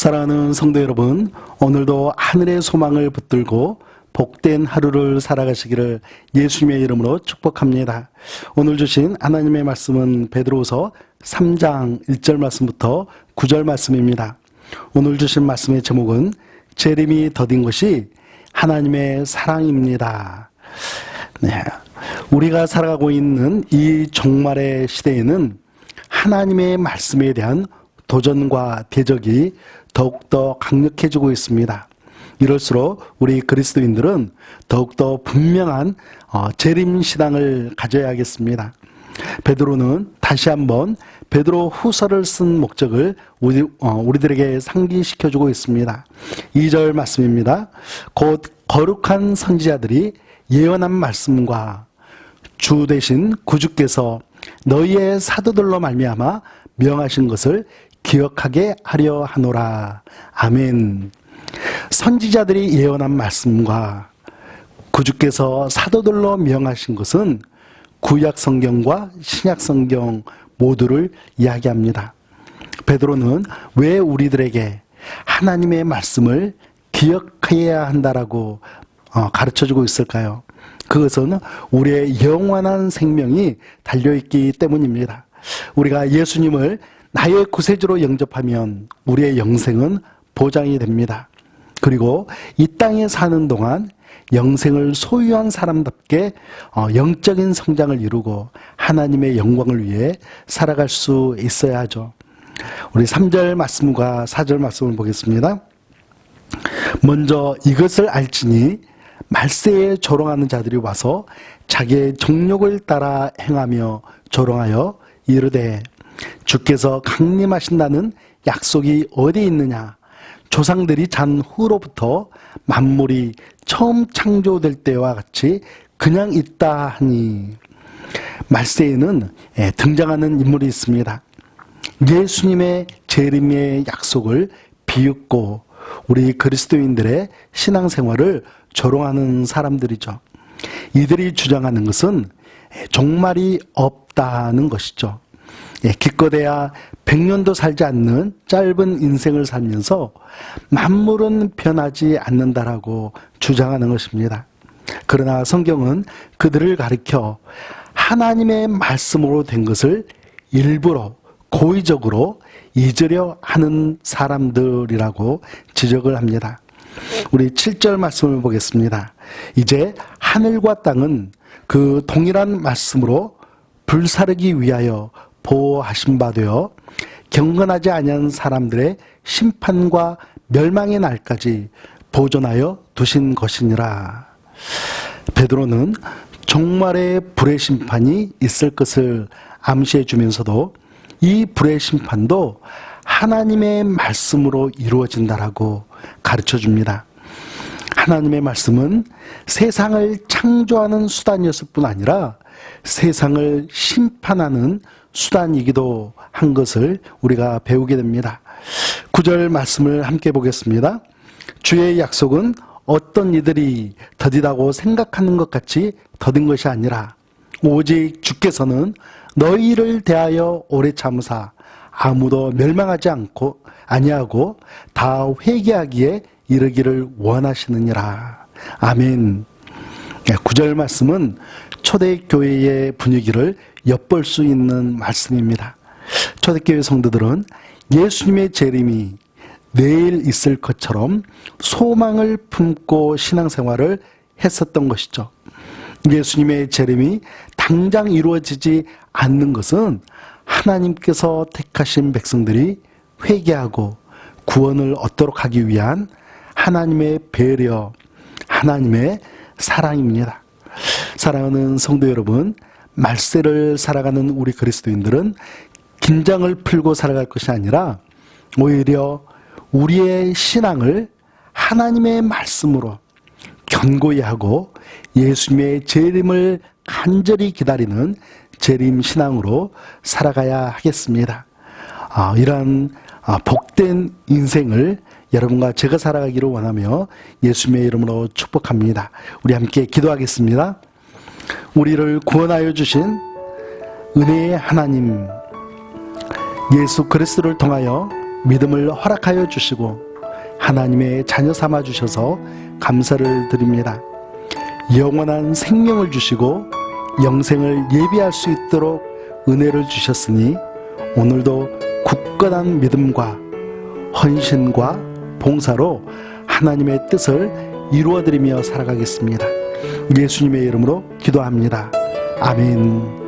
사랑하는 성도 여러분, 오늘도 하늘의 소망을 붙들고 복된 하루를 살아가시기를 예수님의 이름으로 축복합니다. 오늘 주신 하나님의 말씀은 베드로후서 3장 1절 말씀부터 9절 말씀입니다. 오늘 주신 말씀의 제목은 재림이 더딘 것이 하나님의 사랑입니다. 네, 우리가 살아가고 있는 이 종말의 시대에는 하나님의 말씀에 대한 도전과 대적이 더욱더 강력해지고 있습니다. 이럴수록 우리 그리스도인들은 더욱더 분명한 재림신앙을 가져야겠습니다. 베드로는 다시 한번 베드로 후서를 쓴 목적을 우리들에게 상기시켜주고 있습니다. 2절 말씀입니다. 곧 거룩한 선지자들이 예언한 말씀과 주 되신 구주께서 너희의 사도들로 말미암아 명하신 것을 기억하게 하려 하노라. 아멘. 선지자들이 예언한 말씀과 구주께서 사도들로 명하신 것은 구약 성경과 신약 성경 모두를 이야기합니다. 베드로는 왜 우리들에게 하나님의 말씀을 기억해야 한다라고 가르쳐주고 있을까요? 그것은 우리의 영원한 생명이 달려있기 때문입니다. 우리가 예수님을 나의 구세주로 영접하면 우리의 영생은 보장이 됩니다. 그리고 이 땅에 사는 동안 영생을 소유한 사람답게 영적인 성장을 이루고 하나님의 영광을 위해 살아갈 수 있어야 하죠. 우리 3절 말씀과 4절 말씀을 보겠습니다. 먼저 이것을 알지니 말세에 조롱하는 자들이 와서 자기의 정욕을 따라 행하며 조롱하여 이르되 주께서 강림하신다는 약속이 어디 있느냐? 조상들이 잔 후로부터 만물이 처음 창조될 때와 같이 그냥 있다 하니, 말세에는 등장하는 인물이 있습니다. 예수님의 재림의 약속을 비웃고 우리 그리스도인들의 신앙생활을 조롱하는 사람들이죠. 이들이 주장하는 것은 종말이 없다는 것이죠. 기껏해야 100년도 살지 않는 짧은 인생을 살면서 만물은 변하지 않는다라고 주장하는 것입니다. 그러나 성경은 그들을 가리켜 하나님의 말씀으로 된 것을 일부러 고의적으로 잊으려 하는 사람들이라고 지적을 합니다. 우리 7절 말씀을 보겠습니다. 이제 하늘과 땅은 그 동일한 말씀으로 불사르기 위하여 보호하신 바 되어 경건하지 아니한 사람들의 심판과 멸망의 날까지 보존하여 두신 것이니라. 베드로는 종말의 불의 심판이 있을 것을 암시해 주면서도 이 불의 심판도 하나님의 말씀으로 이루어진다라고 가르쳐 줍니다. 하나님의 말씀은 세상을 창조하는 수단이었을 뿐 아니라 세상을 심판하는 수단이기도 한 것을 우리가 배우게 됩니다. 9절 말씀을 함께 보겠습니다. 주의 약속은 어떤 이들이 더디다고 생각하는 것 같이 더딘 것이 아니라 오직 주께서는 너희를 대하여 오래 참으사 아무도 멸망하지 아니하고 다 회개하기에 이르기를 원하시느니라. 아멘. 9절 말씀은 초대교회의 분위기를 엿볼 수 있는 말씀입니다. 초대교회 성도들은 예수님의 재림이 내일 있을 것처럼 소망을 품고 신앙생활을 했었던 것이죠. 예수님의 재림이 당장 이루어지지 않는 것은 하나님께서 택하신 백성들이 회개하고 구원을 얻도록 하기 위한 하나님의 배려, 하나님의 사랑입니다. 사랑하는 성도 여러분, 말세를 살아가는 우리 그리스도인들은 긴장을 풀고 살아갈 것이 아니라 오히려 우리의 신앙을 하나님의 말씀으로 견고히 하고 예수님의 재림을 간절히 기다리는 재림 신앙으로 살아가야 하겠습니다. 이러한 복된 인생을 여러분과 제가 살아가기를 원하며 예수님의 이름으로 축복합니다. 우리 함께 기도하겠습니다. 우리를 구원하여 주신 은혜의 하나님, 예수 그리스도를 통하여 믿음을 허락하여 주시고 하나님의 자녀 삼아 주셔서 감사를 드립니다. 영원한 생명을 주시고 영생을 예비할 수 있도록 은혜를 주셨으니 오늘도 굳건한 믿음과 헌신과 봉사로 하나님의 뜻을 이루어드리며 살아가겠습니다. 예수님의 이름으로 기도합니다. 아멘.